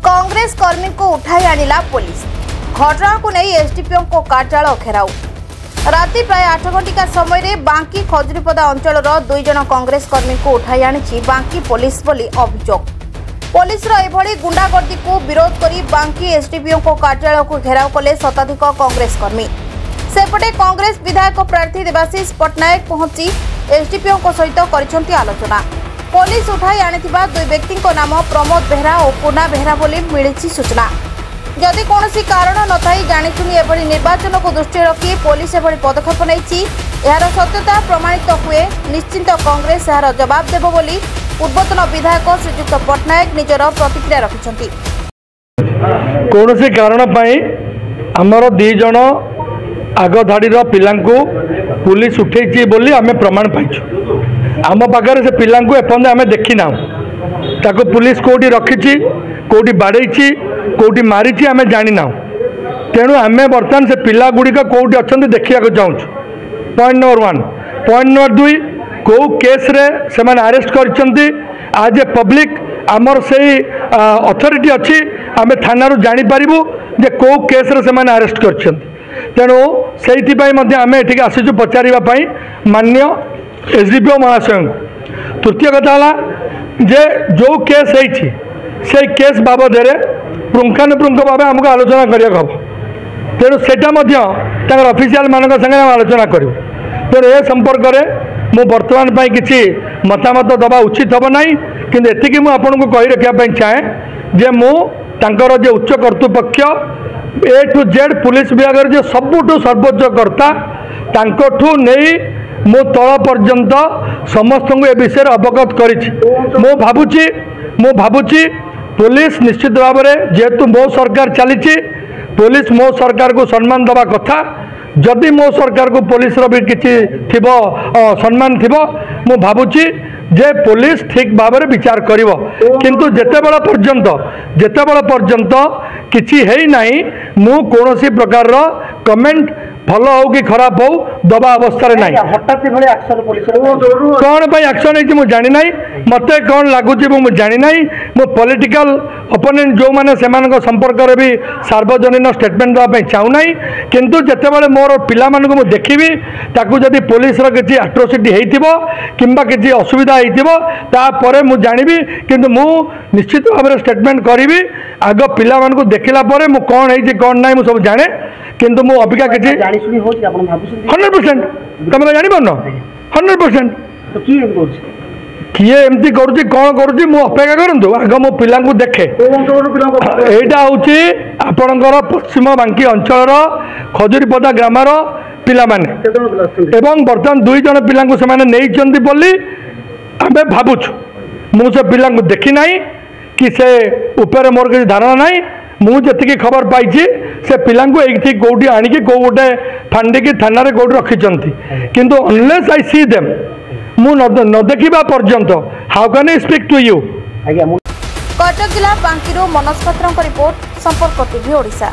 कांग्रेस कर्मी को उठाई आनिला पुलिस। घटना को नहीं एसडीपीओ को कार्यालय घेराव। राति प्राय 8 घंटिका समय बांकी खजुरीपदा अंचल 2 जन कांग्रेस कर्मी को उठाई आनी बांकी पुलिस बोली अभियोग। पुलिस एभली गुंडागर्दी को विरोध करी बांकी एसडीपीओ को कार्यालय को घेराव कले शताधिक कांग्रेस कर्मी। सेपटे कांग्रेस विधायक प्रार्थी देवाशीष पट्टनायक पहुंची एसडीपीओ सहित कर आलोचना। पुलिस उठाई आनिथिबा 2 व्यक्ति नाम प्रमोद बेहरा और पूना बेहरा बोली मिली सूचना। जदि कौन कारण न थाई जाणीशुणी एभली निर्वाचन को दृष्टि रखी पुलिस एभली पदक्षेप नहीं यार सत्यता प्रमाणित हुए निश्चिंत कांग्रेस यार जवाब देव बोली पूर्वतन विधायक श्रीजुक्त पट्टनायक निजर प्रतिक्रिया रखिछंती। कौन से कारण पाई आमर 2 जन आग धाड़ी पिलांको पुलिस उठेची बोली आमे प्रमाण पाइछु। आम पाखे से पिला एपर्यंत आम देखी ना ताको पुलिस कोटी रखी कोटी बाड़े कोटी मारी आम जानी ना। तेणु आम बर्तमान से पिला गुड़िक कौटी अच्छा देखा चाहूँ। Point number 1। पॉइंट नंबर 2 कौ केस रे से अरेस्ट कर आज ए पब्लिक आमर से अथॉरिटी अच्छी आम थाना जापर जे कौ केस रे से अरेस्ट कर। तेणु से आम ये आसीचु पचारे मान्य एसडीपीओ महाशय। तृतीय कथा जे जो केस है केस बाबद पुंखानुपुंख भाव आमको आलोचना करा हम। तेणु से ऑफिशियल मान संगे आलोचना करूँ। तेणु ए संपर्क में मु बर्तमान किसी मतामत दबा उचित हम ना कि एतिकी मुझे कही रखापी चाहे जे मुझे जे उच्च कर्तृपक्ष ए टू जेड पुलिस विभाग जो सबुठ सर्वोच्च कर्ता तांकठू नहीं मो तल पर्यंत समस्त को ए विषय अवगत करी। मो भावुची पुलिस निश्चित भाव में जेहेतु मो सरकार चली पुलिस मो सरकार को सम्मान दबा कथा। जदि मो सरकार को पुलिस भी किसी सम्मान थी मो भावुची जे पुलिस ठीक भाव में विचार करिवो। किंतु जेतेबेला पर्यंत किछि हेई नाही मु कोनोसी प्रकार रो कमेंट भल हो कि खराब हो दबा अवस्था रे नाही। हठात भले एक्शन पुलिस कौन भाई एक्शन है मुझे जानी नाई मते कौन लगुच मुझे जानी नाई। मो पॉलिटिकल ओपोनेंट जो माने सेमान संपर्क में भी सार्वजनिक स्टेटमेंट देवाई चाहू ना। किंतु जितेबाला मोर पिला को देखी ताकू जदि पुलिस किसी एट्रोसिटी होइथिबो किंबा किसी असुविधा होइथिबो मु जानिबी। किंतु मु निश्चित भाव में स्टेटमेंट करी आग पिला देखला मु कौन है कौन ना सब जाने। किंतु मु अबिका किसी 100% तुम तो जानी पार 100% किए एमती करुँच कौन करुँच मु अपेक्षा करूँ आग मो पिला देखे। यहाँ हूँ आपणकर पश्चिम बांकी अंचल खजुरीपदा ग्रामर पिला एवं बर्तमान 2 जन पिला से बोली आम भावुँ। मुझे पिला देखी ना कि से ऊपर मोर किसी धारणा ना। मुझे खबर पाई से पिला कौटी आणिकी कौ गोटे फांडिकी थाना कौटी रखी। किंतु अनलेस आई सी देम मु न देखा पर्यंत how can I speak to you. Cuttack जिला बांकी मनोज पात्र रिपोर्ट संपर्क टीवी ओडिशा।